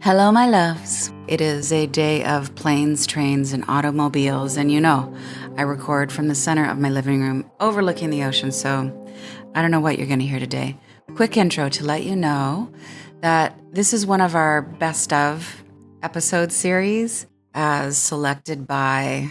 Hello, my loves. It is a day of planes, trains, and automobiles, and I record from the center of my living room overlooking the ocean, so I don't know what you're going to hear today. Quick intro to let you know that this is one of our best of episode series as selected by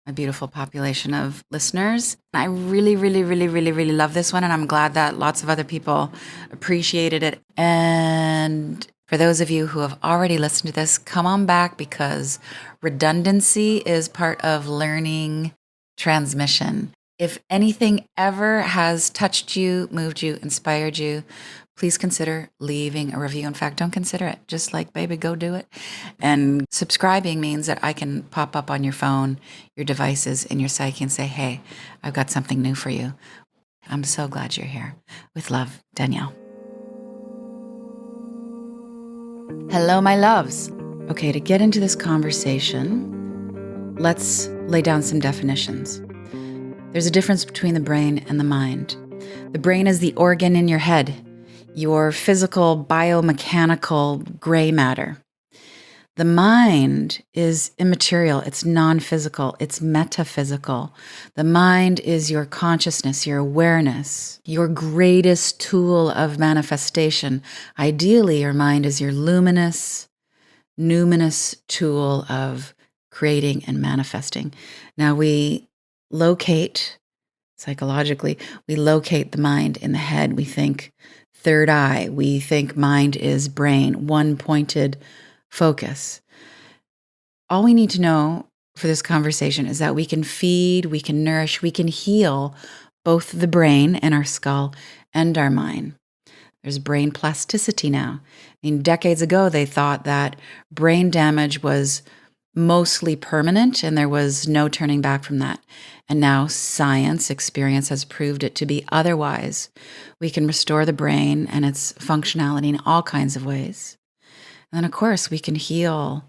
a beautiful population of listeners. I really love this one, and I'm glad that lots of other people appreciated it. And for those of you who have already listened to this, come on back because redundancy is part of learning transmission. If anything ever has touched you, moved you, inspired you, please consider leaving a review. In fact, don't consider it. Just baby, go do it. And subscribing means that I can pop up on your phone, your devices, in your psyche and say, hey, I've got something new for you. I'm so glad you're here. With love, Danielle. Hello, my loves. Okay, to get into this conversation, let's lay down some definitions. There's a difference between the brain and the mind. The brain is the organ in your head, your physical, biomechanical gray matter. The mind is immaterial, it's non-physical, it's metaphysical. The mind is your consciousness, your awareness, your greatest tool of manifestation. Ideally, your mind is your luminous, numinous tool of creating and manifesting. Now psychologically, we locate the mind in the head. We think third eye. We think mind is brain, one pointed focus. All we need to know for this conversation is that we can feed, we can nourish, we can heal both the brain and our skull and our mind. There's brain plasticity now. Decades ago, they thought that brain damage was mostly permanent and there was no turning back from that. And now science, experience has proved it to be otherwise. We can restore the brain and its functionality in all kinds of ways. And then, of course, we can heal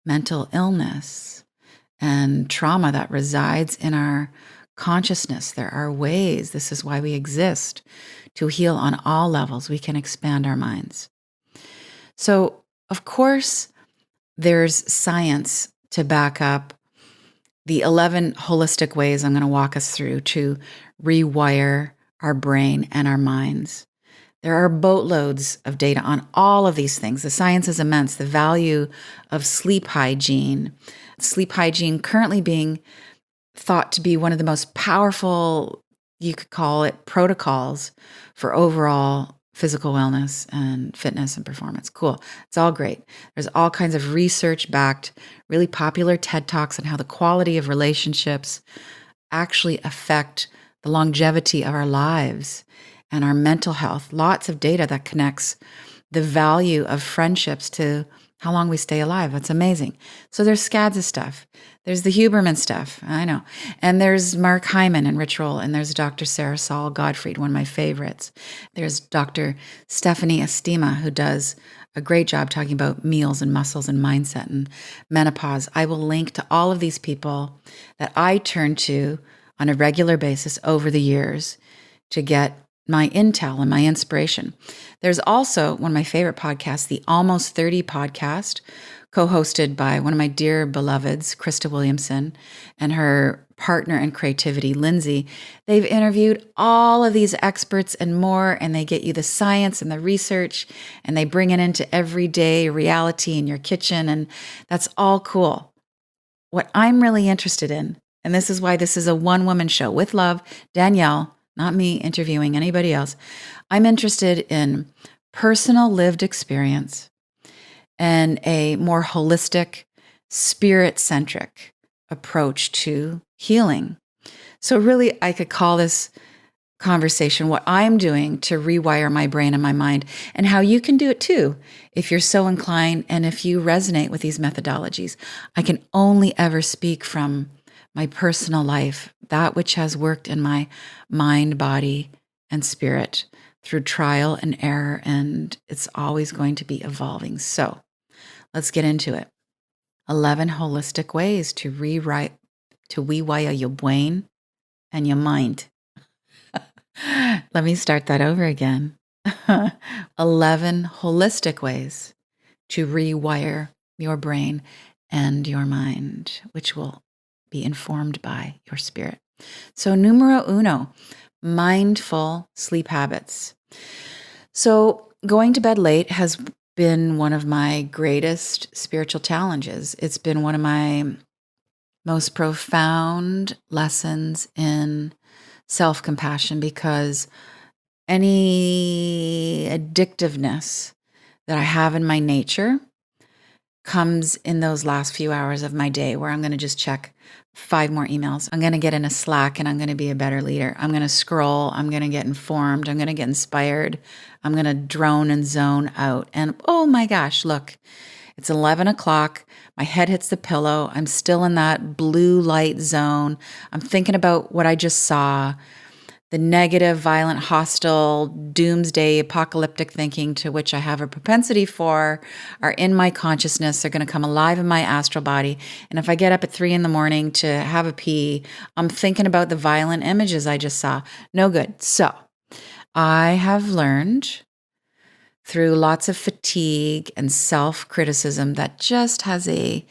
mental illness and trauma that resides in our consciousness. There are ways, this is why we exist, to heal on all levels. We can expand our minds. So, of course, there's science to back up the 11 holistic ways I'm going to walk us through to rewire our brain and our minds. There are boatloads of data on all of these things. The science is immense. The value of sleep hygiene currently being thought to be one of the most powerful, you could call it, protocols for overall physical wellness and fitness and performance. Cool. It's all great. There's all kinds of research-backed, really popular TED Talks on how the quality of relationships actually affect the longevity of our lives and our mental health. Lots of data that connects the value of friendships to how long we stay alive. That's amazing. So there's SCADS stuff. There's the Huberman stuff. I know. And there's Mark Hyman and Ritual. And there's Dr. Sarah Saul Gottfried, one of my favorites. There's Dr. Stephanie Estima, who does a great job talking about meals and muscles and mindset and menopause. I will link to all of these people that I turn to on a regular basis over the years to get my intel and my inspiration. There's also one of my favorite podcasts, the Almost 30 podcast, co-hosted by one of my dear beloveds, Krista Williamson, and her partner in creativity, Lindsay. They've interviewed all of these experts and more, and they get you the science and the research, and they bring it into everyday reality in your kitchen, and that's all cool. What I'm really interested in, and this is why this is a one-woman show with love, Danielle, not me interviewing anybody else. I'm interested in personal lived experience and a more holistic, spirit-centric approach to healing. So really, I could call this conversation what I'm doing to rewire my brain and my mind, and how you can do it too, if you're so inclined and if you resonate with these methodologies. I can only ever speak from my personal life, that which has worked in my mind, body, and spirit through trial and error, and it's always going to be evolving. So let's get into it. 11 holistic ways to rewire your brain and your mind. Let me start that over again. 11 holistic ways to rewire your brain and your mind, which will be informed by your spirit. So numero uno, mindful sleep habits. So going to bed late has been one of my greatest spiritual challenges. It's been one of my most profound lessons in self-compassion, because any addictiveness that I have in my nature comes in those last few hours of my day, where I'm going to just check 5 more emails. I'm going to get in a Slack and I'm going to be a better leader. I'm going to scroll. I'm going to get informed. I'm going to get inspired. I'm going to drone and zone out. And oh my gosh, look, it's 11 o'clock. My head hits the pillow. I'm still in that blue light zone. I'm thinking about what I just saw. The negative, violent, hostile, doomsday, apocalyptic thinking, to which I have a propensity for, are in my consciousness. They're going to come alive in my astral body. And if I get up at 3 a.m. to have a pee, I'm thinking about the violent images I just saw. No good. So I have learned through lots of fatigue and self-criticism that just has a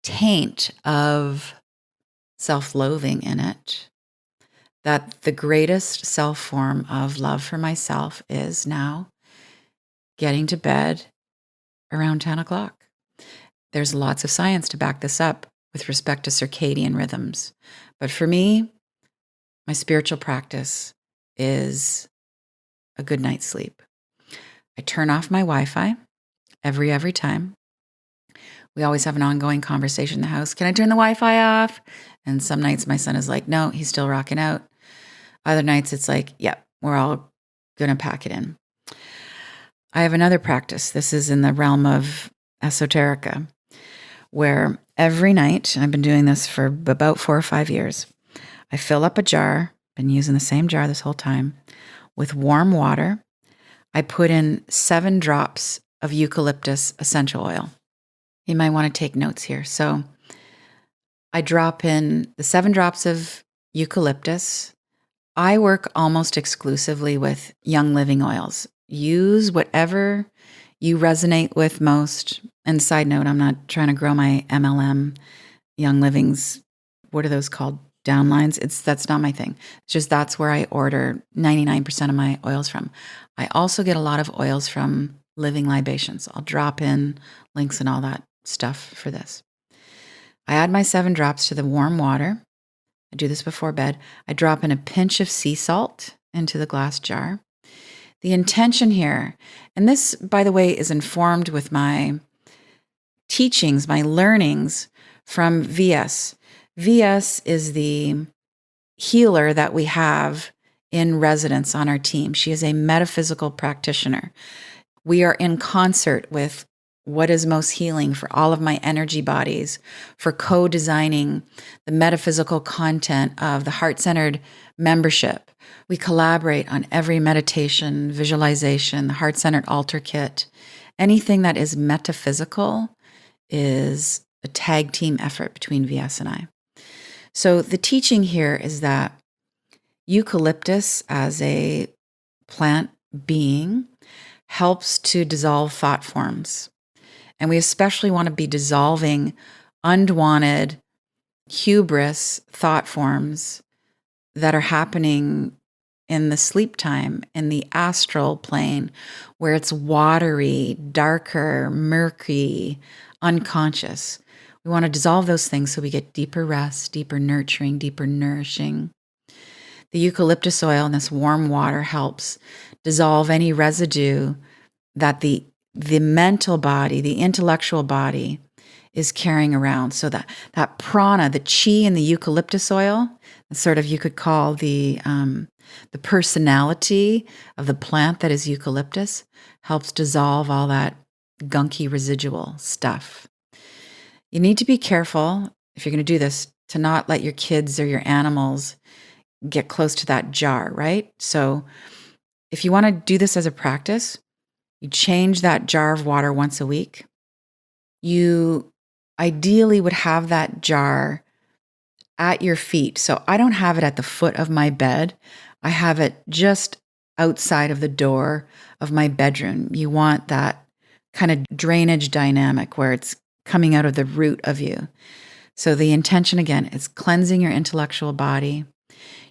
taint of self-loathing in it, that the greatest self form of love for myself is now getting to bed around 10 o'clock. There's lots of science to back this up with respect to circadian rhythms. But for me, my spiritual practice is a good night's sleep. I turn off my Wi-Fi every time. We always have an ongoing conversation in the house. Can I turn the Wi-Fi off? And some nights my son is like, no, he's still rocking out. Other nights it's like, yep, we're all going to pack it in. I have another practice. This is in the realm of esoterica, where every night, I've been doing this for about 4 or 5 years, I fill up a jar, been using the same jar this whole time, with warm water. I put in 7 drops of eucalyptus essential oil. You might want to take notes here. So I drop in the 7 drops of eucalyptus. I work almost exclusively with Young Living oils. Use whatever you resonate with most. And side note, I'm not trying to grow my MLM Young Living's, what are those called? Downlines. That's not my thing. It's just that's where I order 99% of my oils from. I also get a lot of oils from Living Libations. I'll drop in links and all that stuff for this. I add my 7 drops to the warm water. I do this before bed. I drop in a pinch of sea salt into the glass jar. The intention here, and this, by the way, is informed with my teachings, my learnings from VS. VS is the healer that we have in residence on our team. She is a metaphysical practitioner. We are in concert with what is most healing for all of my energy bodies, for co-designing the metaphysical content of the Heart-Centered membership. We collaborate on every meditation, visualization, the Heart-Centered altar kit. Anything that is metaphysical is a tag team effort between VS and I. So the teaching here is that eucalyptus as a plant being helps to dissolve thought forms. And we especially want to be dissolving unwanted hubris thought forms that are happening in the sleep time, in the astral plane, where it's watery, darker, murky, unconscious. We want to dissolve those things so we get deeper rest, deeper nurturing, deeper nourishing. The eucalyptus oil in this warm water helps dissolve any residue that the mental body, the intellectual body is carrying around. So that prana, the chi in the eucalyptus oil, sort of you could call the personality of the plant that is eucalyptus, helps dissolve all that gunky residual stuff. You need to be careful, if you're going to do this, to not let your kids or your animals get close to that jar, right? So if you want to do this as a practice, you change that jar of water once a week. You ideally would have that jar at your feet. So I don't have it at the foot of my bed. I have it just outside of the door of my bedroom. You want that kind of drainage dynamic where it's coming out of the root of you. So the intention, again, is cleansing your intellectual body.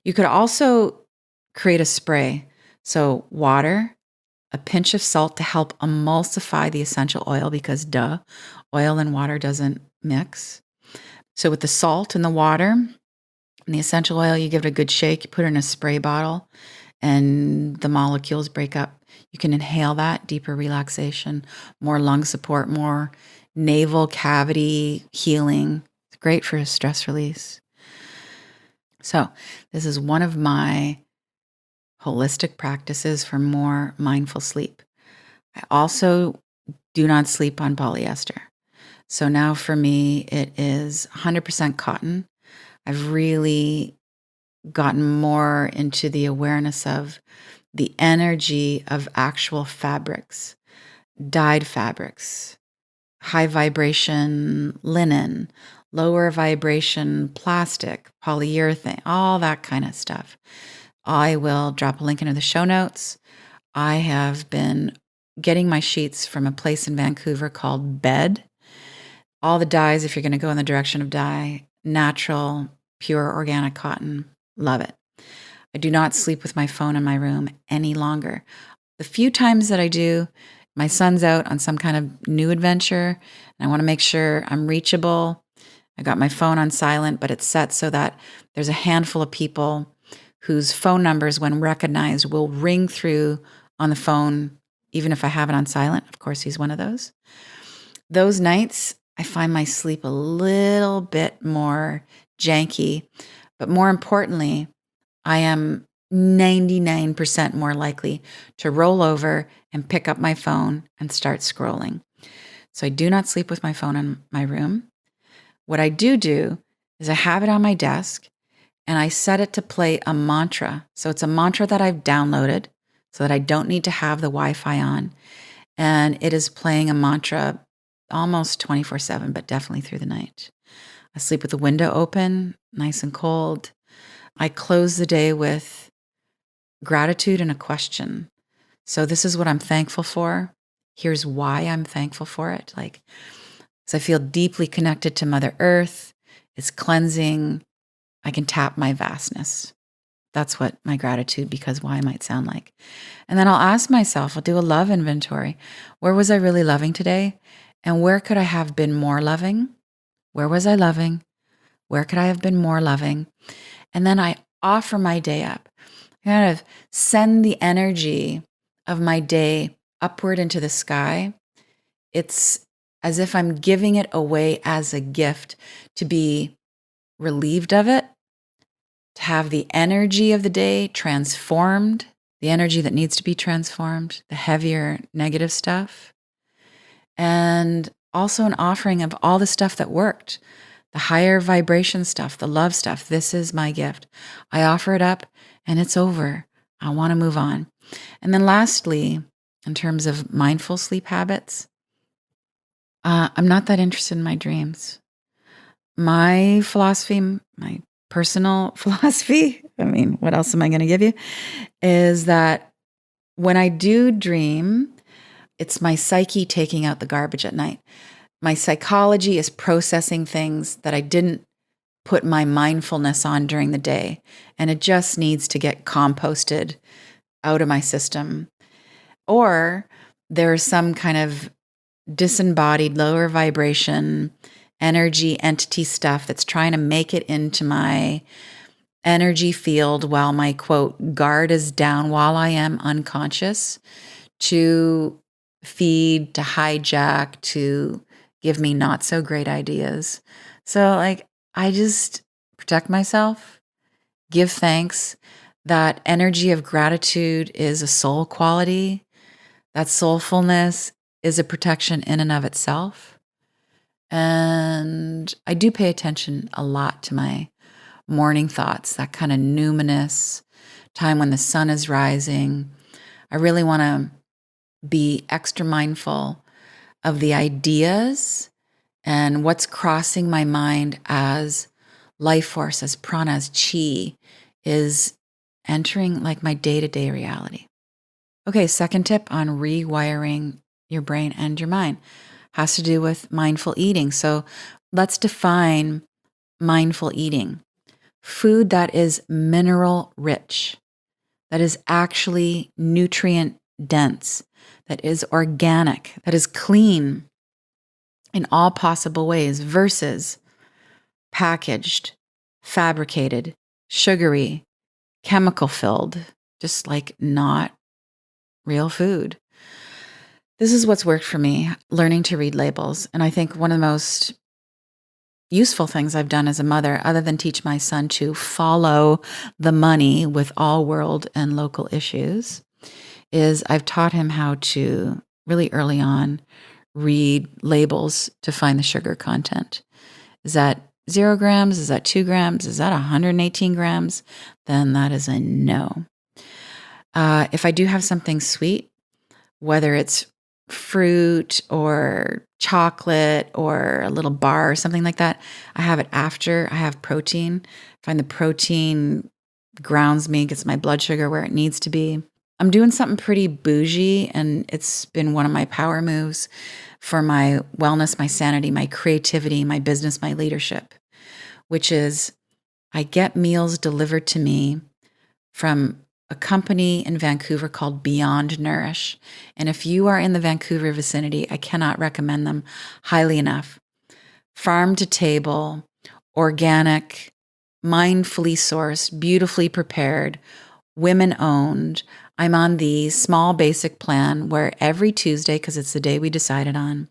You could also create a spray. So water, a pinch of salt to help emulsify the essential oil because oil and water doesn't mix. So with the salt and the water and the essential oil, you give it a good shake, you put it in a spray bottle, and the molecules break up. You can inhale that, deeper relaxation, more lung support, more navel cavity healing. It's great for stress release. So this is one of my holistic practices for more mindful sleep. I also do not sleep on polyester. So now for me, it is 100% cotton. I've really gotten more into the awareness of the energy of actual fabrics, dyed fabrics, high vibration linen, lower vibration plastic, polyurethane, all that kind of stuff. I will drop a link into the show notes. I have been getting my sheets from a place in Vancouver called Bed. All the dyes, if you're going to go in the direction of dye, natural, pure organic cotton, love it. I do not sleep with my phone in my room any longer. The few times that I do, my son's out on some kind of new adventure, and I want to make sure I'm reachable. I got my phone on silent, but it's set so that there's a handful of people whose phone numbers, when recognized, will ring through on the phone, even if I have it on silent. Of course, he's one of those. Those nights, I find my sleep a little bit more janky, but more importantly, I am 99% more likely to roll over and pick up my phone and start scrolling. So I do not sleep with my phone in my room. What I do is I have it on my desk and I set it to play a mantra. So it's a mantra that I've downloaded so that I don't need to have the Wi-Fi on. And it is playing a mantra almost 24/7, but definitely through the night. I sleep with the window open, nice and cold. I close the day with gratitude and a question. So this is what I'm thankful for. Here's why I'm thankful for it. Because I feel deeply connected to Mother Earth. It's cleansing. I can tap my vastness. That's what my gratitude because why might sound like. And then I'll ask myself, I'll do a love inventory. Where was I really loving today? And where could I have been more loving? Where was I loving? Where could I have been more loving? And then I offer my day up. I kind of send the energy of my day upward into the sky. It's as if I'm giving it away as a gift to be relieved of it, to have the energy of the day transformed, the energy that needs to be transformed, the heavier negative stuff, and also an offering of all the stuff that worked, the higher vibration stuff, the love stuff. This is my gift. I offer it up and it's over. I want to move on. And then lastly, in terms of mindful sleep habits, I'm not that interested in my dreams. My philosophy, my personal philosophy, I mean, what else am I going to give you, is that when I do dream, it's my psyche taking out the garbage at night. My psychology is processing things that I didn't put my mindfulness on during the day, and it just needs to get composted out of my system. Or there's some kind of disembodied, lower vibration, energy, entity stuff that's trying to make it into my energy field while my, quote, guard is down while I am unconscious to feed, to hijack, to give me not so great ideas. So I just protect myself, give thanks. That energy of gratitude is a soul quality. That soulfulness is a protection in and of itself. And I do pay attention a lot to my morning thoughts, that kind of numinous time when the sun is rising. I really want to be extra mindful of the ideas and what's crossing my mind as life force, as prana, as chi, is entering my day-to-day reality. Okay, second tip on rewiring your brain and your mind. Has to do with mindful eating. So let's define mindful eating. Food that is mineral rich, that is actually nutrient dense, that is organic, that is clean in all possible ways versus packaged, fabricated, sugary, chemical filled, just like not real food. This is what's worked for me, learning to read labels. And I think one of the most useful things I've done as a mother, other than teach my son to follow the money with all world and local issues, is I've taught him how to really early on read labels to find the sugar content. Is that 0 grams? Is that 2 grams? Is that 118 grams? Then that is a no. If I do have something sweet, whether it's fruit or chocolate or a little bar or something like that, I have it after I have protein. I find the protein grounds me, gets my blood sugar where it needs to be. I'm doing something pretty bougie, and it's been one of my power moves for my wellness, my sanity, my creativity, my business, my leadership, which is I get meals delivered to me from a company in Vancouver called Beyond Nourish. And if you are in the Vancouver vicinity, I cannot recommend them highly enough. Farm to table, organic, mindfully sourced, beautifully prepared, women owned. I'm on the small basic plan where every Tuesday, because it's the day we decided on,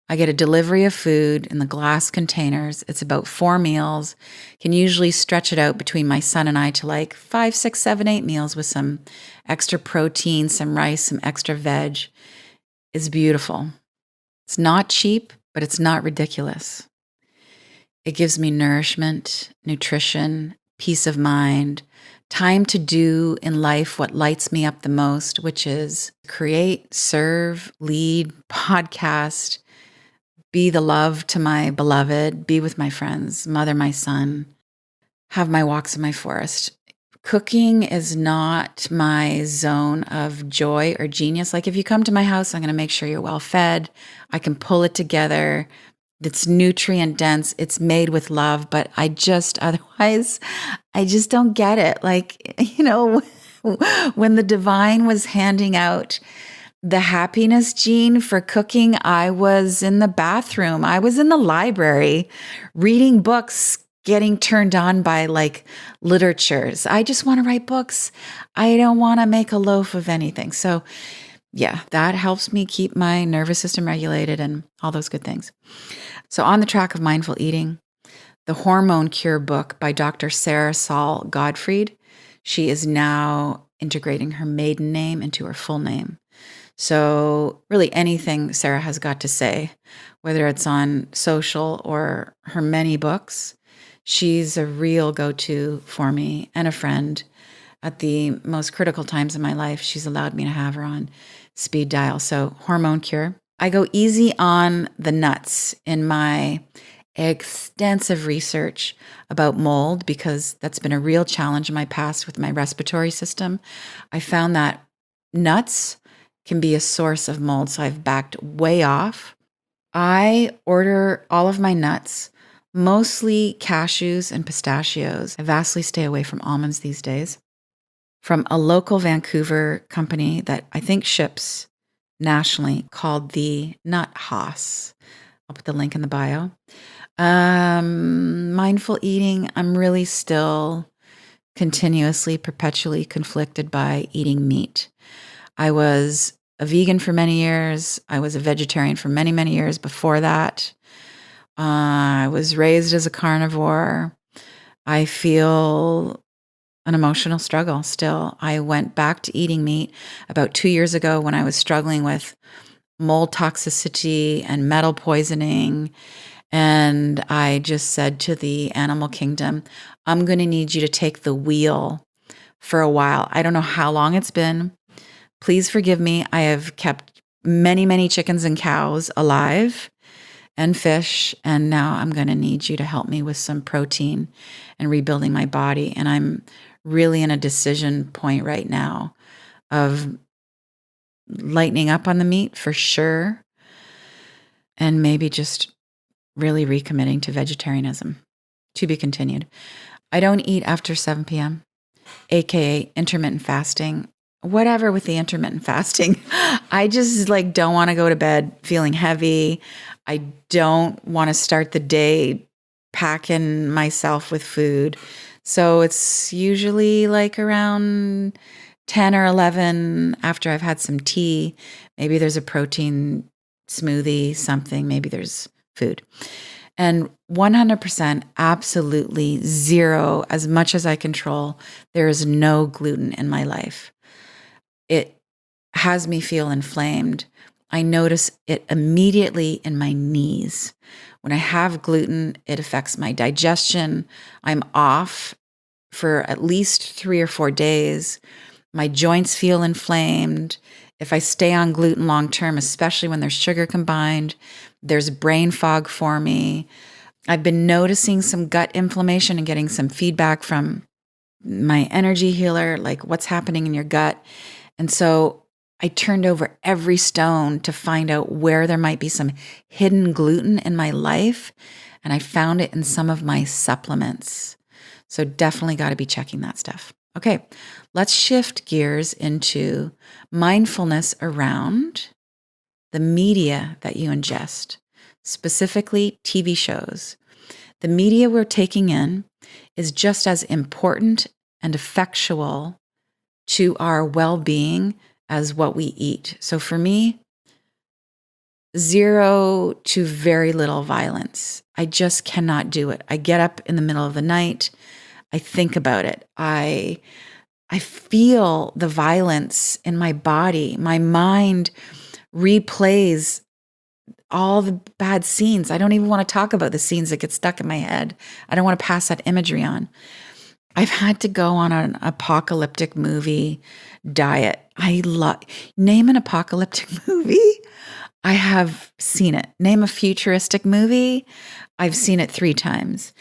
I get a delivery of food in the glass containers. It's about 4 meals. Can usually stretch it out between my son and I to like 5, 6, 7, 8 meals with some extra protein, some rice, some extra veg. It's beautiful. It's not cheap, but it's not ridiculous. It gives me nourishment, nutrition, peace of mind, time to do in life what lights me up the most, which is create, serve, lead, podcast, be the love to my beloved, be with my friends, mother my son, have my walks in my forest. Cooking is not my zone of joy or genius. Like if you come to my house, I'm going to make sure you're well fed. I can pull it together. It's nutrient dense. It's made with love, but otherwise, I just don't get it. Like, when the divine was handing out the happiness gene for cooking, I was in the bathroom. I was in the library reading books, getting turned on by like literatures. I just want to write books. I don't want to make a loaf of anything. So yeah, that helps me keep my nervous system regulated and all those good things. So on the track of mindful eating, the Hormone Cure book by Dr. Sarah Saul Gottfried. She is now integrating her maiden name into her full name. So really anything Sarah has got to say, whether it's on social or her many books, she's a real go-to for me and a friend. At the most critical times in my life, she's allowed me to have her on speed dial. So Hormone Cure. I go easy on the nuts in my extensive research about mold because that's been a real challenge in my past with my respiratory system. I found that nuts can be a source of mold, so I've backed way off. I order all of my nuts, mostly cashews and pistachios. I vastly stay away from almonds these days, from a local Vancouver company that I think ships nationally called the Nut Haas. I'll put the link in the bio. Mindful eating, I'm really still continuously, perpetually conflicted by eating meat. I was a vegan for many years. I was a vegetarian for many, many years before that. I was raised as a carnivore. I feel an emotional struggle still. I went back to eating meat about 2 years ago when I was struggling with mold toxicity and metal poisoning. And I just said to the animal kingdom, I'm going to need you to take the wheel for a while. I don't know how long it's been. Please forgive me. I have kept many, many chickens and cows alive and fish. And now I'm going to need you to help me with some protein and rebuilding my body. And I'm really in a decision point right now of lightening up on the meat for sure. And maybe just really recommitting to vegetarianism. To be continued. I don't eat after 7 p.m., aka intermittent fasting. Whatever with the intermittent fasting. I just don't want to go to bed feeling heavy. I don't want to start the day packing myself with food. So it's usually around 10 or 11 after I've had some tea. Maybe there's a protein smoothie, something. Maybe there's food. And 100%, absolutely zero, as much as I control, there is no gluten in my life. It has me feel inflamed. I notice it immediately in my knees. When I have gluten, it affects my digestion. I'm off for at least 3 or 4 days. My joints feel inflamed. If I stay on gluten long term, especially when there's sugar combined, there's brain fog for me. I've been noticing some gut inflammation and getting some feedback from my energy healer, what's happening in your gut. And so I turned over every stone to find out where there might be some hidden gluten in my life. And I found it in some of my supplements. So definitely got to be checking that stuff. Okay, let's shift gears into mindfulness around the media that you ingest, specifically TV shows. The media we're taking in is just as important and effectual to our well-being as what we eat. So for me, 0 to very little violence. I just cannot do it. I get up in the middle of the night. I think about it. I feel the violence in my body. My mind replays all the bad scenes. I don't even want to talk about the scenes that get stuck in my head. I don't want to pass that imagery on. I've had to go on an apocalyptic movie diet. Name an apocalyptic movie. I have seen it. Name a futuristic movie. I've seen it 3 times.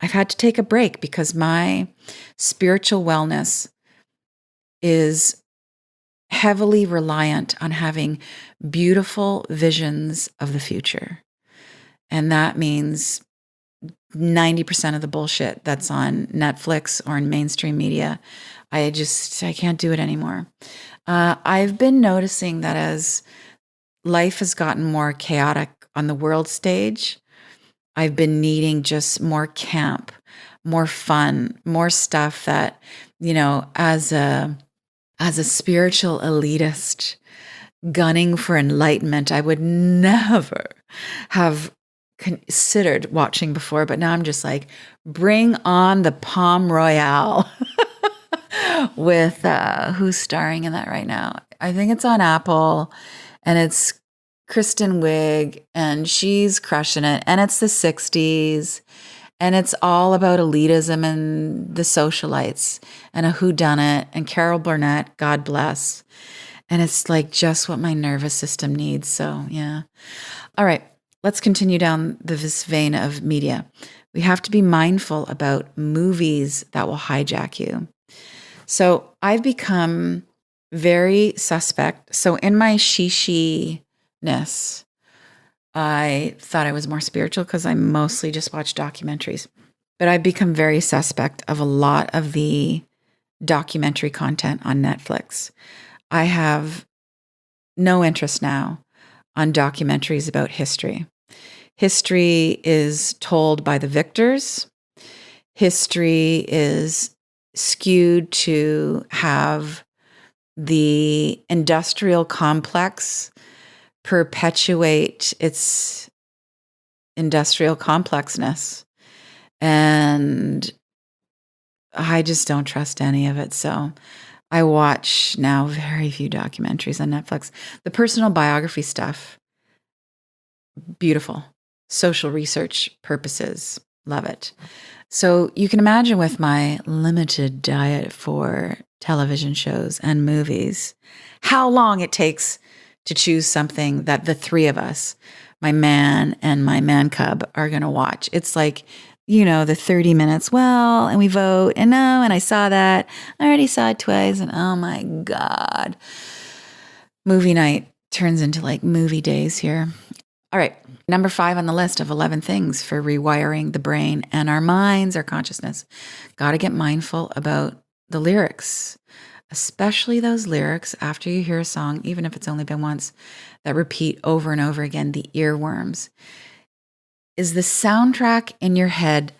I've had to take a break because my spiritual wellness is heavily reliant on having beautiful visions of the future. And that means 90% of the bullshit that's on Netflix or in mainstream media. I can't do it anymore. I've been noticing that as life has gotten more chaotic on the world stage, I've been needing just more camp, more fun, more stuff that, as a spiritual elitist gunning for enlightenment, I would never have considered watching before. But now I'm just bring on the Palm Royale with who's starring in that right now? I think it's on Apple, and it's Kristen Wiig, and she's crushing it. And it's the 60s. And it's all about elitism and the socialites and a whodunit and Carol Burnett, God bless. And it's just what my nervous system needs. So, yeah. All right, let's continue down this vein of media. We have to be mindful about movies that will hijack you. So I've become very suspect. So in my she-ness, I thought I was more spiritual because I mostly just watch documentaries. But I've become very suspect of a lot of the documentary content on Netflix. I have no interest now on documentaries about history. History is told by the victors. History is skewed to have the industrial complex perpetuate its industrial complexness. And I just don't trust any of it. So I watch now very few documentaries on Netflix. The personal biography stuff, beautiful. Social research purposes, love it. So you can imagine with my limited diet for television shows and movies, how long it takes to choose something that the 3 of us, my man and my man cub, are going to watch. It's the 30 minutes, and we vote, and no, and I saw that. I already saw it twice, and oh my God. movie night turns into like movie days here. All right. Number 5 on the list of 11 things for rewiring the brain and our minds, our consciousness. Got to get mindful about the lyrics, especially those lyrics after you hear a song, even if it's only been once, that repeat over and over again, the earworms. Is the soundtrack in your head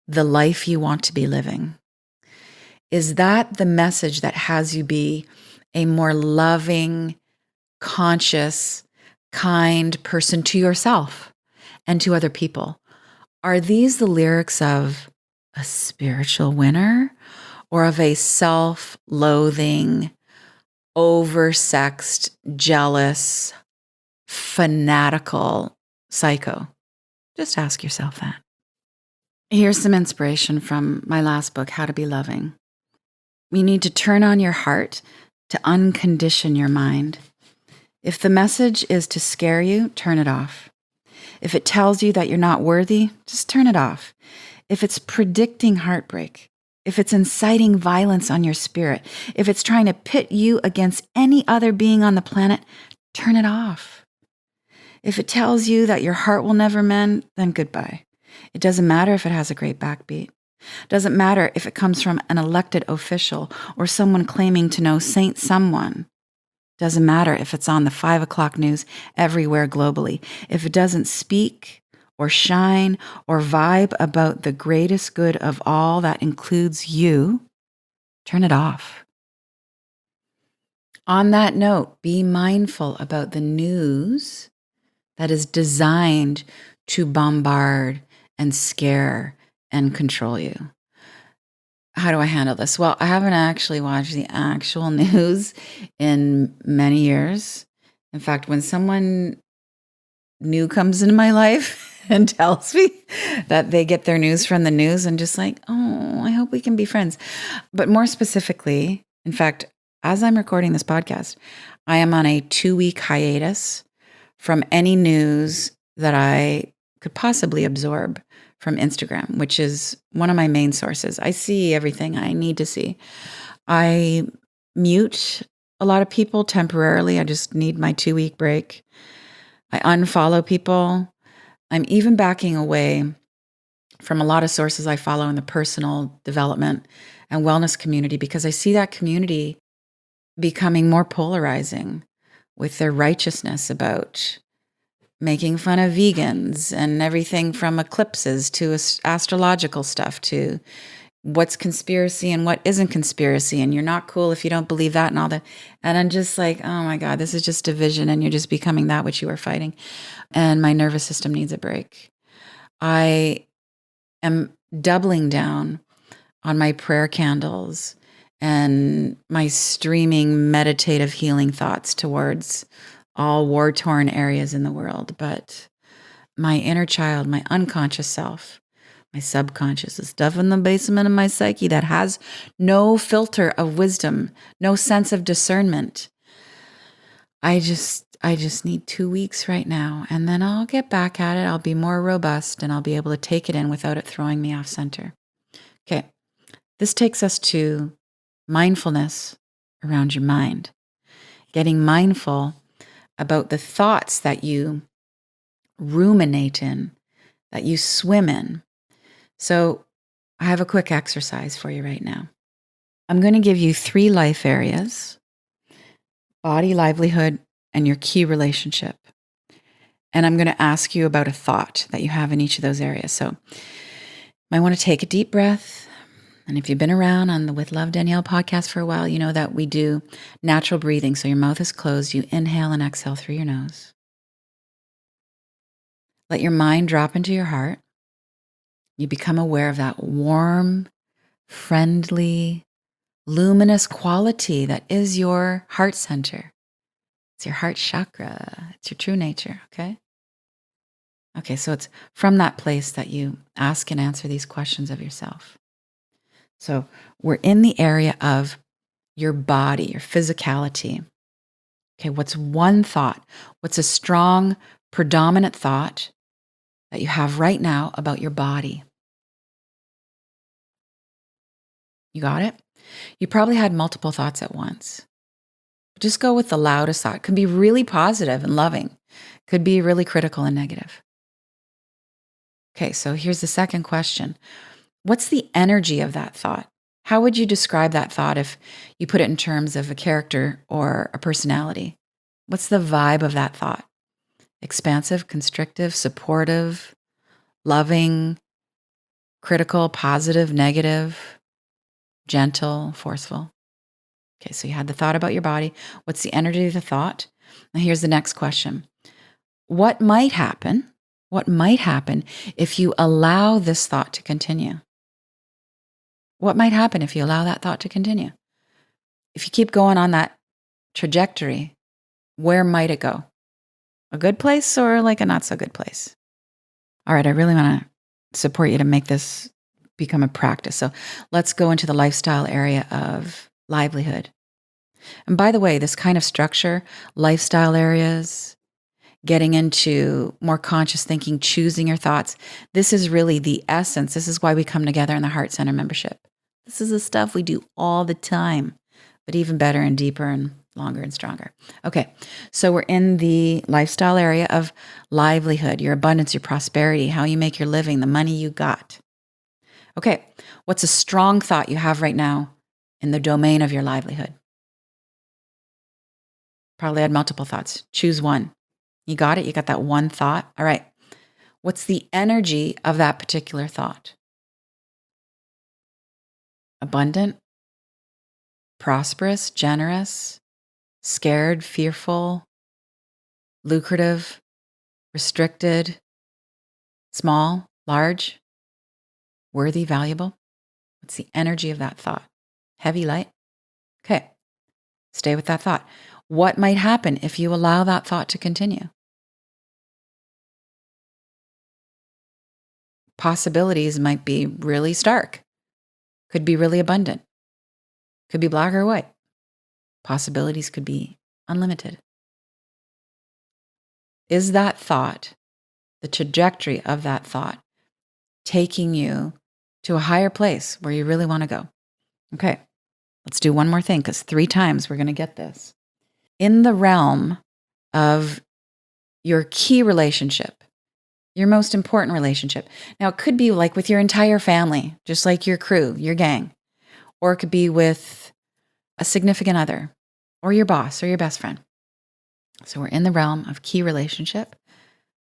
the life you want to be living? Is that the message that has you be a more loving, conscious, kind person to yourself and to other people? Are these the lyrics of a spiritual winner or of a self-loathing, oversexed, jealous, fanatical psycho? Just ask yourself that. Here's some inspiration from my last book, How to Be Loving. You need to turn on your heart to uncondition your mind. If the message is to scare you, turn it off. If it tells you that you're not worthy, just turn it off. If it's predicting heartbreak, if it's inciting violence on your spirit, if it's trying to pit you against any other being on the planet, turn it off. If it tells you that your heart will never mend, then goodbye. It doesn't matter if it has a great backbeat. It doesn't matter if it comes from an elected official or someone claiming to know Saint someone. It doesn't matter if it's on the 5 o'clock news everywhere globally. If it doesn't speak or shine or vibe about the greatest good of all that includes you, turn it off. On that note, be mindful about the news that is designed to bombard and scare and control you. How do I handle this? Well, I haven't actually watched the actual news in many years. In fact, when someone new comes into my life and tells me that they get their news from the news, I'm just like, oh, I hope we can be friends. But more specifically, in fact, as I'm recording this podcast, I am on a 2-week hiatus from any news that I could possibly absorb from Instagram, which is one of my main sources. I see everything I need to see. I mute a lot of people temporarily. I just need my 2-week break. I unfollow people. I'm even backing away from a lot of sources I follow in the personal development and wellness community because I see that community becoming more polarizing with their righteousness about making fun of vegans and everything from eclipses to astrological stuff to what's conspiracy and what isn't conspiracy. And you're not cool if you don't believe that and all that. And I'm just like, oh my God, this is just division and you're just becoming that which you are fighting. And my nervous system needs a break. I am doubling down on my prayer candles and my streaming meditative healing thoughts towards all war-torn areas in the world. But my inner child, my unconscious self, my subconscious, the stuff in the basement of my psyche that has no filter of wisdom, no sense of discernment. I just need 2 weeks right now, and then I'll get back at it. I'll be more robust, and I'll be able to take it in without it throwing me off center. Okay, this takes us to mindfulness around your mind. Getting mindful about the thoughts that you ruminate in, that you swim in. So I have a quick exercise for you right now. I'm going to give you 3 life areas: body, livelihood, and your key relationship. And I'm going to ask you about a thought that you have in each of those areas. So you might want to take a deep breath. And if you've been around on the With Love Danielle podcast for a while, you know that we do natural breathing. So your mouth is closed. You inhale and exhale through your nose. Let your mind drop into your heart. You become aware of that warm, friendly, luminous quality that is your heart center. It's your heart chakra. It's your true nature, okay? Okay, so it's from that place that you ask and answer these questions of yourself. So we're in the area of your body, your physicality. Okay, what's one thought? What's a strong, predominant thought that you have right now about your body? You got it? You probably had multiple thoughts at once. Just go with the loudest thought. It could be really positive and loving. Could be really critical and negative. Okay, so here's the second question. What's the energy of that thought? How would you describe that thought if you put it in terms of a character or a personality? What's the vibe of that thought? Expansive, constrictive, supportive, loving, critical, positive, negative, gentle, forceful. Okay, so you had the thought about your body. What's the energy of the thought? Now here's the next question. What might happen? What might happen if you allow this thought to continue? What might happen if you allow that thought to continue? If you keep going on that trajectory, where might it go? A good place or like a not so good place? All right, I really want to support you to make this become a practice. So let's go into the lifestyle area of livelihood. And by the way, this kind of structure, lifestyle areas, getting into more conscious thinking, choosing your thoughts, this is really the essence. This is why we come together in the Heart Center membership. This is the stuff we do all the time, but even better and deeper and longer and stronger. Okay, so we're in the lifestyle area of livelihood, your abundance, your prosperity, how you make your living, the money you got. Okay, what's a strong thought you have right now in the domain of your livelihood? Probably had multiple thoughts. Choose one. You got it? You got that one thought? All right. What's the energy of that particular thought? Abundant, prosperous, generous, scared, fearful, lucrative, restricted, small, large, worthy, valuable? What's the energy of that thought? Heavy, light? Okay. Stay with that thought. What might happen if you allow that thought to continue? Possibilities might be really stark, could be really abundant, could be black or white. Possibilities could be unlimited. Is that thought, the trajectory of that thought, taking you to a higher place where you really want to go? Okay, let's do one more thing because 3 times we're going to get this. In the realm of your key relationship, your most important relationship. Now, it could be like with your entire family, just like your crew, your gang, or it could be with a significant other or your boss or your best friend. So we're in the realm of key relationship.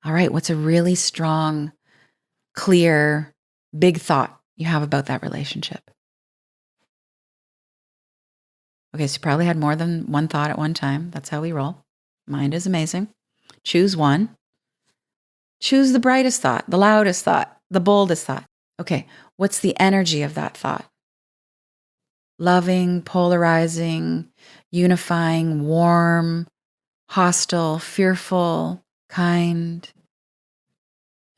All right, what's a really strong, clear, big thought you have about that relationship? Okay, so you probably had more than one thought at one time. That's how we roll. Mind is amazing. Choose one. Choose the brightest thought, the loudest thought, the boldest thought. Okay, what's the energy of that thought? Loving, polarizing, unifying, warm, hostile, fearful, kind.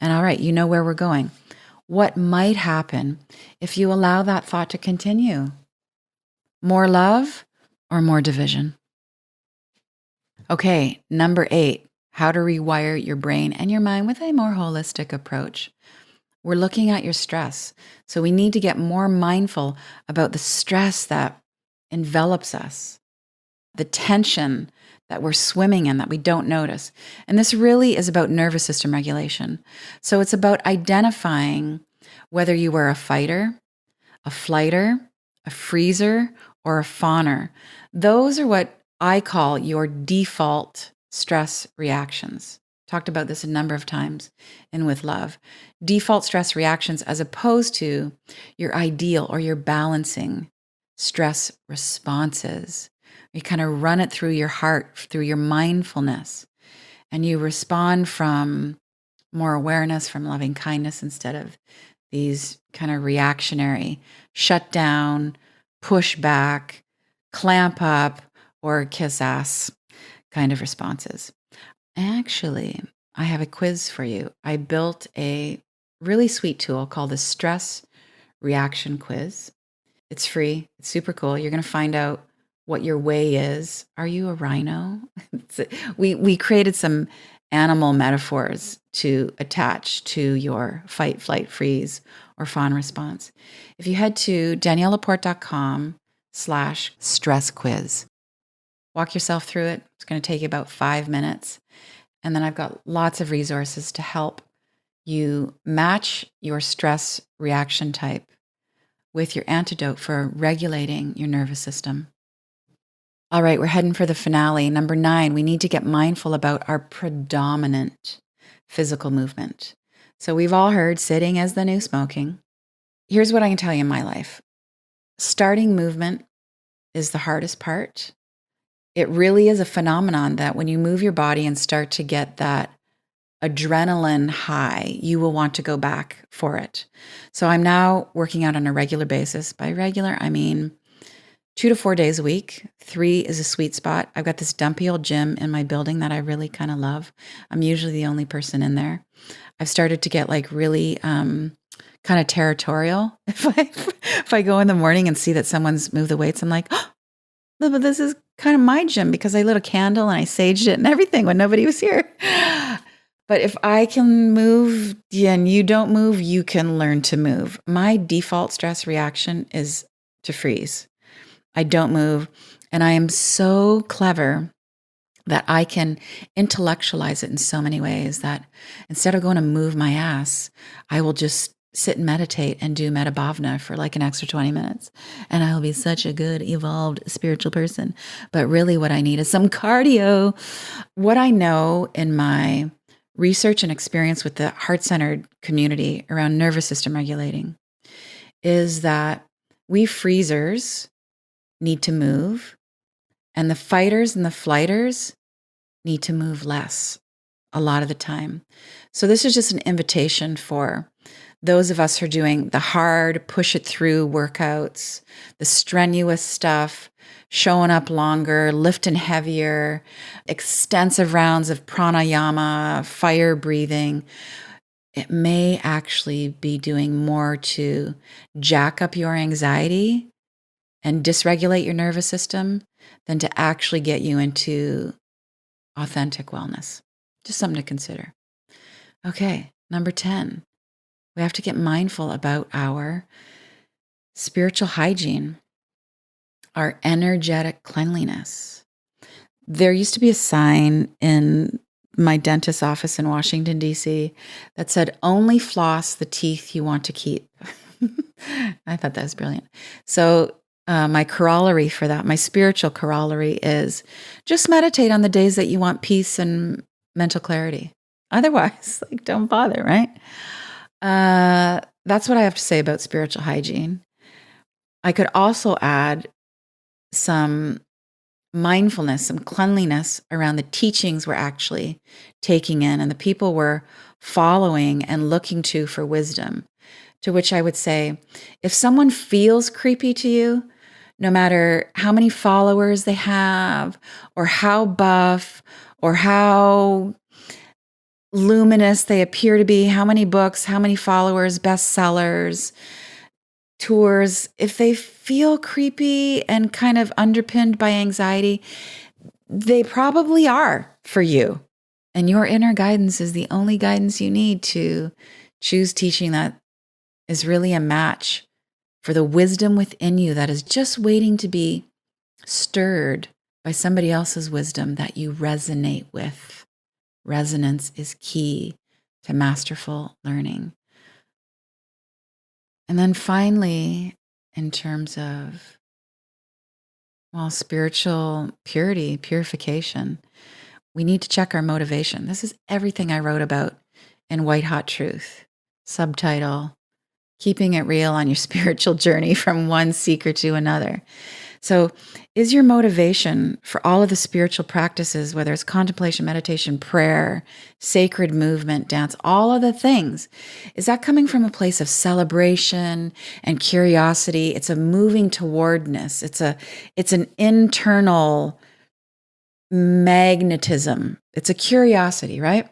And all right, you know where we're going. What might happen if you allow that thought to continue? More love or more division? Okay, number 8, how to rewire your brain and your mind with a more holistic approach. We're looking at your stress. So we need to get more mindful about the stress that envelops us, the tension that we're swimming in that we don't notice. And this really is about nervous system regulation. So it's about identifying whether you were a fighter, a flighter, a freezer, or a fawner. Those are what I call your default stress reactions. Talked about this a number of times in With Love. Default stress reactions as opposed to your ideal or your balancing stress responses. You kind of run it through your heart, through your mindfulness, and you respond from more awareness, from loving kindness instead of these kind of reactionary shut down, push back, clamp up, or kiss ass kind of responses. Actually, I have a quiz for you. I built a really sweet tool called the Stress Reaction Quiz. It's free. It's super cool. You're going to find out what your way is. Are you a rhino? We created some animal metaphors to attach to your fight, flight, freeze, or fawn response. If you head to daniellelaporte.com/stress quiz, Walk yourself through it. It's going to take you about 5 minutes. And then I've got lots of resources to help you match your stress reaction type with your antidote for regulating your nervous system. All right, we're heading for the finale. Number 9, we need to get mindful about our predominant physical movement. So we've all heard sitting is the new smoking. Here's what I can tell you in my life. Starting movement is the hardest part. It really is a phenomenon that when you move your body and start to get that adrenaline high, you will want to go back for it. So I'm now working out on a regular basis. By regular, I mean 2 to 4 days a week. 3 is a sweet spot. I've got this dumpy old gym in my building that I really kind of love. I'm usually the only person in there. I've started to get like really kind of territorial. If I go in the morning and see that someone's moved the weights, I'm like, oh, but this is kind of my gym because I lit a candle and I saged it and everything when nobody was here. But if I can move and you don't move, you can learn to move. My default stress reaction is to freeze. I don't move. And I am so clever that I can intellectualize it in so many ways that instead of going to move my ass, I will just sit and meditate and do metta bhavana for like an extra 20 minutes. And I'll be such a good, evolved spiritual person. But really what I need is some cardio. What I know in my research and experience with the heart-centered community around nervous system regulating is that we freezers need to move, and the fighters and the flighters need to move less a lot of the time. So this is just an invitation for those of us who are doing the hard, push it through workouts, the strenuous stuff, showing up longer, lifting heavier, extensive rounds of pranayama, fire breathing. It may actually be doing more to jack up your anxiety and dysregulate your nervous system than to actually get you into authentic wellness. Just something to consider. Okay, number 10. We have to get mindful about our spiritual hygiene, our energetic cleanliness. There used to be a sign in my dentist's office in Washington, D.C. that said, only floss the teeth you want to keep. I thought that was brilliant. So my corollary for that, my spiritual corollary is just meditate on the days that you want peace and mental clarity. Otherwise, like, don't bother, right? That's what I have to say about spiritual hygiene. I could also add some mindfulness, some cleanliness around the teachings we're actually taking in and the people we're following and looking to for wisdom. To which I would say, if someone feels creepy to you, no matter how many followers they have, or how buff, or how luminous they appear to be, how many books, how many followers, bestsellers, tours, if they feel creepy and kind of underpinned by anxiety, they probably are for you. And your inner guidance is the only guidance you need to choose teaching that is really a match for the wisdom within you that is just waiting to be stirred by somebody else's wisdom that you resonate with. Resonance is key to masterful learning. And then finally, in terms of, spiritual purity, purification, we need to check our motivation. This is everything I wrote about in White Hot Truth. Subtitle, Keeping It Real on Your Spiritual Journey from One Seeker to Another. So is your motivation for all of the spiritual practices, whether it's contemplation, meditation, prayer, sacred movement, dance, all of the things, is that coming from a place of celebration and curiosity? It's a moving towardness. It's an internal magnetism. It's a curiosity, right?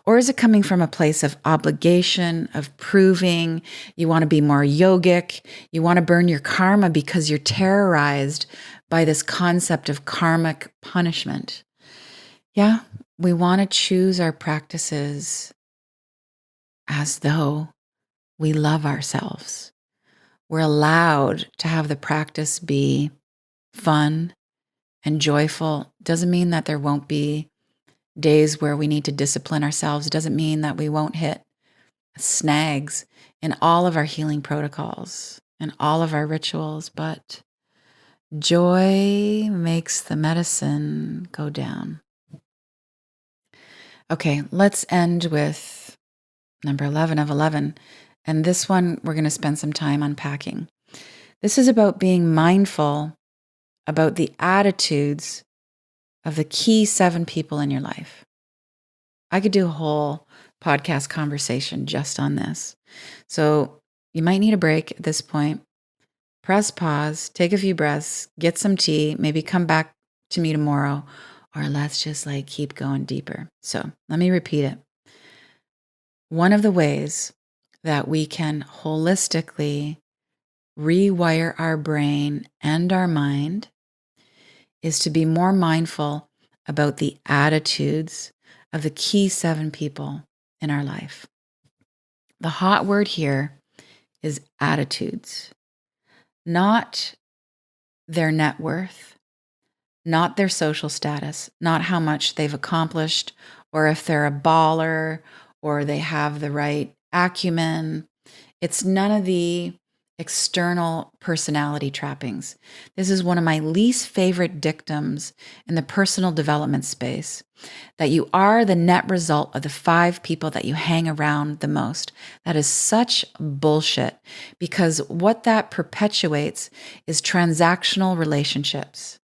Or is it coming from a place of obligation, of proving? You want to be more yogic. You want to burn your karma because you're terrorized by this concept of karmic punishment. Yeah, we want to choose our practices as though we love ourselves. We're allowed to have the practice be fun and joyful. Doesn't mean that there won't be days where we need to discipline ourselves. Doesn't mean that we won't hit snags in all of our healing protocols and all of our rituals, but joy makes the medicine go down. Okay, let's end with number 11 of 11. And this one, we're going to spend some time unpacking. This is about being mindful about the attitudes of the key 7 people in your life. I could do a whole podcast conversation just on this. So you might need a break at this point. Press pause, take a few breaths, get some tea, maybe come back to me tomorrow, or let's just keep going deeper. So let me repeat it. One of the ways that we can holistically rewire our brain and our mind is to be more mindful about the attitudes of the key 7 people in our life. The hot word here is attitudes, not their net worth, not their social status, not how much they've accomplished, or if they're a baller or they have the right acumen. It's none of the external personality trappings. This is one of my least favorite dictums in the personal development space, that you are the net result of the 5 people that you hang around the most. That is such bullshit, because what that perpetuates is transactional relationships.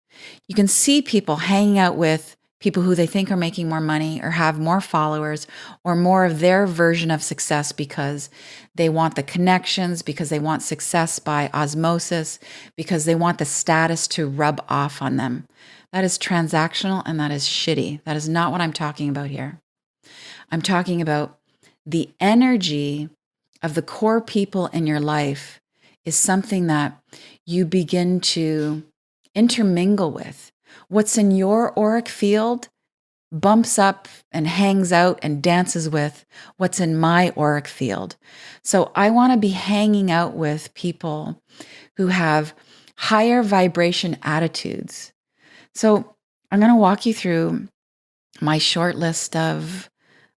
You can see people hanging out with people who they think are making more money or have more followers or more of their version of success because they want the connections, because they want success by osmosis, because they want the status to rub off on them. That is transactional and that is shitty. That is not what I'm talking about here. I'm talking about the energy of the core people in your life is something that you begin to intermingle with. What's in your auric field bumps up and hangs out and dances with what's in my auric field. So I want to be hanging out with people who have higher vibration attitudes. So I'm going to walk you through my short list of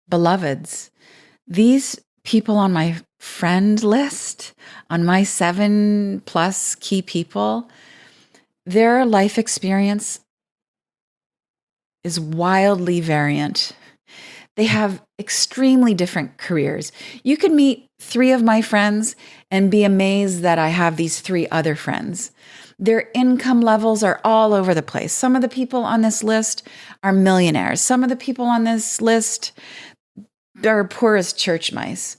beloveds. These people on my friend list, on my 7+ key people, their life experience is wildly variant. They have extremely different careers. You could meet 3 of my friends and be amazed that I have these 3 other friends. Their income levels are all over the place. Some of the people on this list are millionaires. Some of the people on this list are poor as church mice.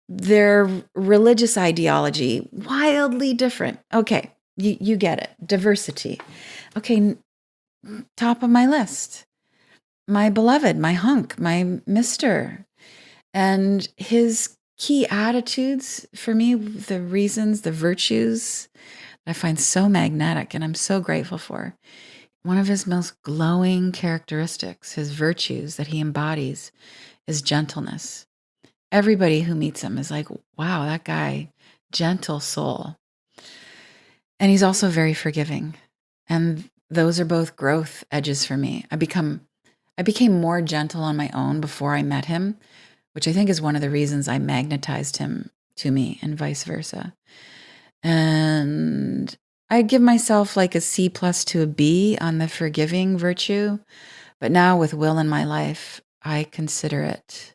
Their religious ideology, wildly different. Okay, you get it. Diversity. Okay, top of my list. My beloved, my hunk, my mister. And his key attitudes for me, the reasons, the virtues I find so magnetic and I'm so grateful for. One of his most glowing characteristics, his virtues that he embodies, is gentleness. Everybody who meets him is like, wow, that guy, gentle soul. And he's also very forgiving. And those are both growth edges for me. I became more gentle on my own before I met him, which I think is one of the reasons I magnetized him to me and vice versa. And I give myself a C+ to a B on the forgiving virtue. But now with Will in my life, I consider it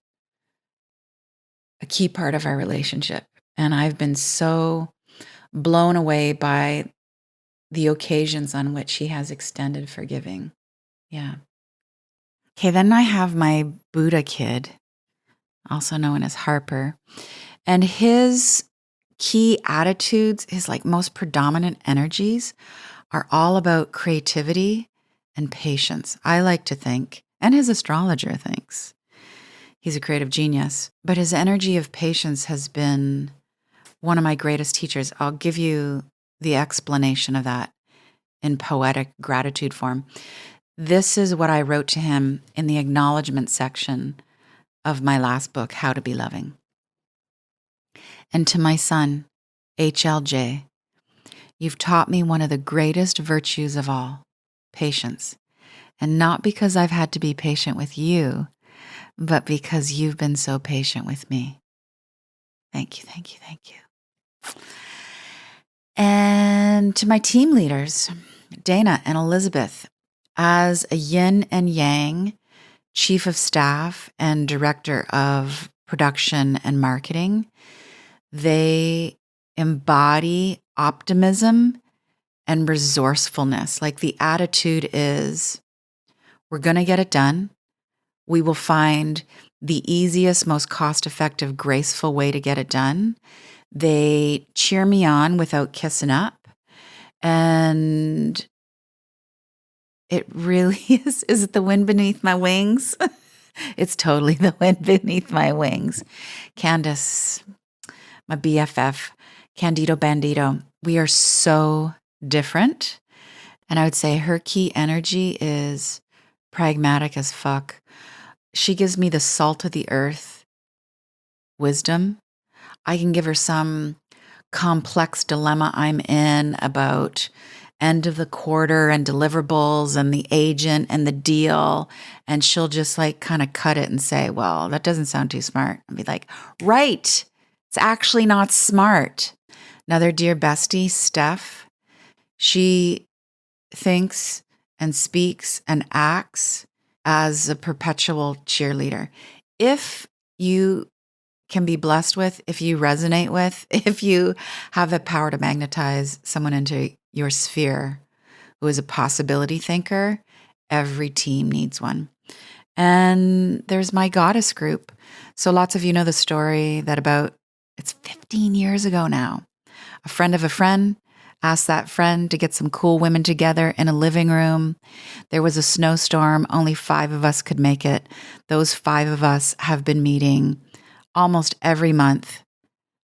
a key part of our relationship. And I've been so blown away by the occasions on which he has extended forgiving. Yeah. Okay, then I have my Buddha kid, also known as Harper. And his key attitudes, his most predominant energies are all about creativity and patience. I like to think, and his astrologer thinks, he's a creative genius. But his energy of patience has been one of my greatest teachers. I'll give you the explanation of that in poetic gratitude form. This is what I wrote to him in the acknowledgement section of my last book, How to Be Loving. And to my son, HLJ, you've taught me one of the greatest virtues of all, patience. And not because I've had to be patient with you, but because you've been so patient with me. Thank you, thank you, thank you. And to my team leaders, Dana and Elizabeth, as a yin and yang chief of staff and director of production and marketing, they embody optimism and resourcefulness. Like the attitude is, we're going to get it done. We will find the easiest, most cost-effective, graceful way to get it done. They cheer me on without kissing up. And it really is. Is it the wind beneath my wings? It's totally the wind beneath my wings. Candace, my BFF, Candido Bandito, we are so different. And I would say her key energy is pragmatic as fuck. She gives me the salt of the earth wisdom. I can give her some complex dilemma I'm in about end of the quarter and deliverables and the agent and the deal. And she'll just like kind of cut it and say, well, that doesn't sound too smart. I'll be like, right. It's actually not smart. Another dear bestie, Steph, she thinks and speaks and acts as a perpetual cheerleader. If you can be blessed with, if you resonate with, if you have the power to magnetize someone into your sphere who is a possibility thinker, every team needs one. And there's my goddess group. So lots of you know the story that it's 15 years ago now. A friend of a friend asked that friend to get some cool women together in a living room. There was a snowstorm. Only 5 of us could make it. Those 5 of us have been meeting almost every month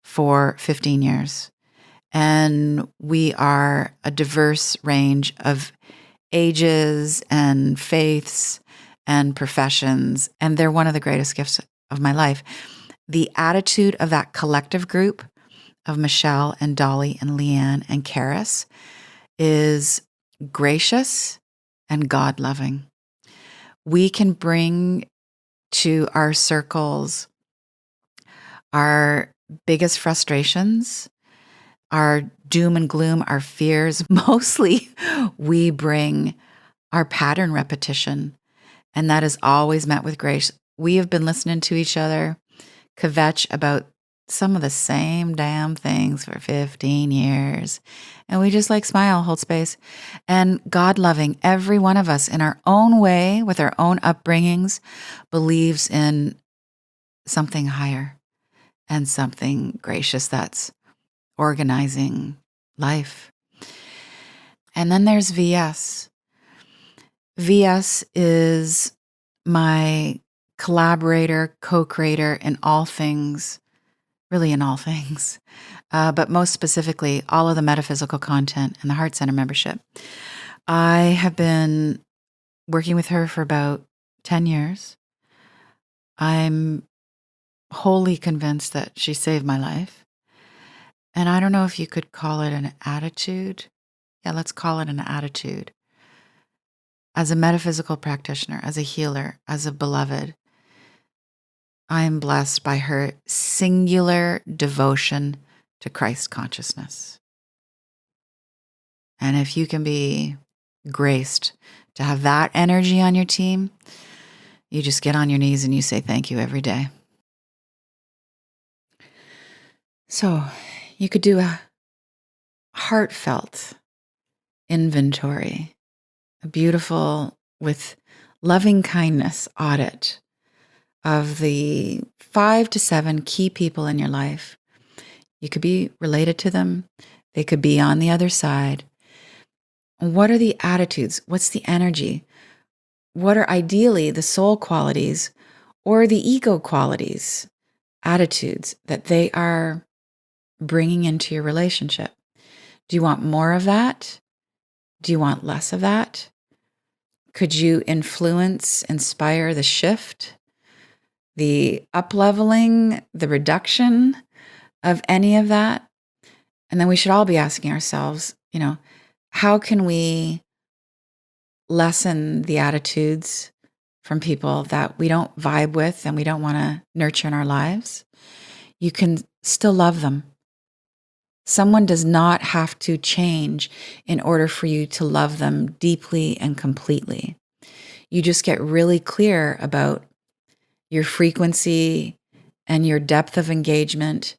for 15 years. And we are a diverse range of ages and faiths and professions. And they're one of the greatest gifts of my life. The attitude of that collective group of Michelle and Dolly and Leanne and Karis is gracious and God-loving. We can bring to our circles our biggest frustrations, our doom and gloom, our fears. Mostly we bring our pattern repetition, and that is always met with grace. We have been listening to each other kvetch about some of the same damn things for 15 years. And we just like smile, hold space. And God loving, every one of us in our own way, with our own upbringings, believes in something higher and something gracious that's organizing life. And then there's VS. VS is my collaborator, co-creator in all things, really in all things, but most specifically, all of the metaphysical content and the Heart Center membership. I have been working with her for about 10 years. I'm wholly convinced that she saved my life. And I don't know if you could call it an attitude. Yeah, let's call it an attitude. As a metaphysical practitioner, as a healer, as a beloved, I am blessed by her singular devotion to Christ consciousness. And if you can be graced to have that energy on your team, you just get on your knees and you say thank you every day. So you could do a heartfelt inventory, a beautiful, with loving kindness audit of the 5 to 7 key people in your life. You could be related to them. They could be on the other side. What are the attitudes? What's the energy? What are ideally the soul qualities or the ego qualities, attitudes that they are bringing into your relationship? Do you want more of that? Do you want less of that? Could you influence, inspire the shift, the up-leveling, the reduction of any of that? And then we should all be asking ourselves, how can we lessen the attitudes from people that we don't vibe with and we don't want to nurture in our lives, you can still love them. Someone does not have to change in order for you to love them deeply and completely. You just get really clear about your frequency and your depth of engagement,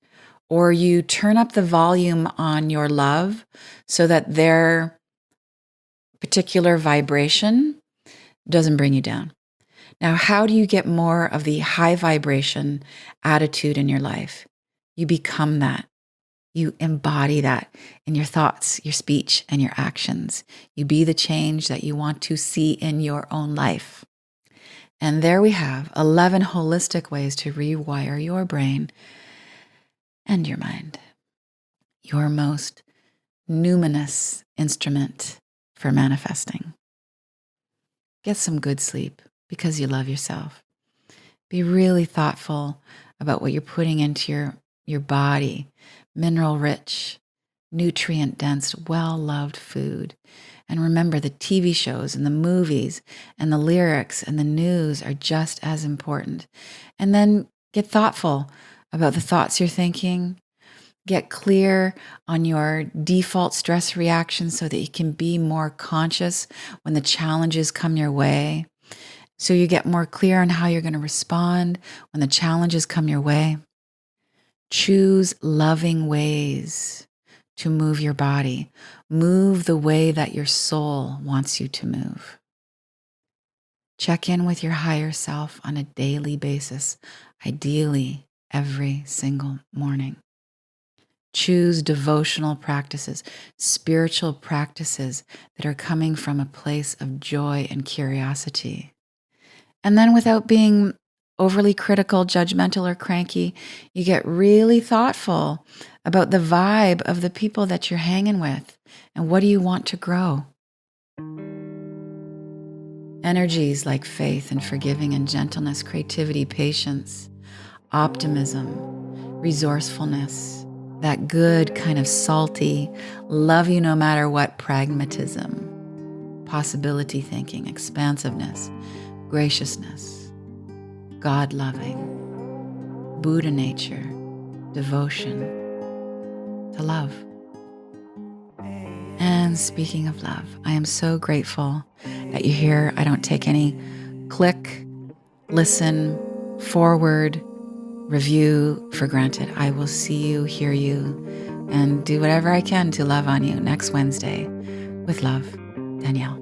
or you turn up the volume on your love so that their particular vibration doesn't bring you down. Now, how do you get more of the high vibration attitude in your life? You become that. You embody that in your thoughts, your speech, and your actions. You be the change that you want to see in your own life. And there we have 11 holistic ways to rewire your brain and your mind. Your most numinous instrument for manifesting. Get some good sleep because you love yourself. Be really thoughtful about what you're putting into your body. Mineral-rich, nutrient-dense, well-loved food. And remember, the TV shows and the movies and the lyrics and the news are just as important. And then get thoughtful about the thoughts you're thinking. Get clear on your default stress reactions so that you can be more conscious when the challenges come your way. So you get more clear on how you're going to respond when the challenges come your way. Choose loving ways to move your body. Move the way that your soul wants you to move. Check in with your higher self on a daily basis, ideally every single morning. Choose devotional practices, spiritual practices that are coming from a place of joy and curiosity. And then without being overly critical, judgmental, or cranky, you get really thoughtful about the vibe of the people that you're hanging with and what do you want to grow. Energies like faith and forgiving and gentleness, creativity, patience, optimism, resourcefulness, that good kind of salty, love you no matter what pragmatism, possibility thinking, expansiveness, graciousness, God-loving, Buddha nature, devotion to love. And speaking of love, I am so grateful that you're here. I don't take any click, listen, forward, review for granted. I will see you, hear you, and do whatever I can to love on you next Wednesday. With love, Danielle.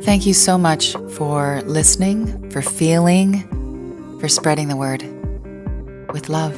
Thank you so much for listening, for feeling, for spreading the word. With love.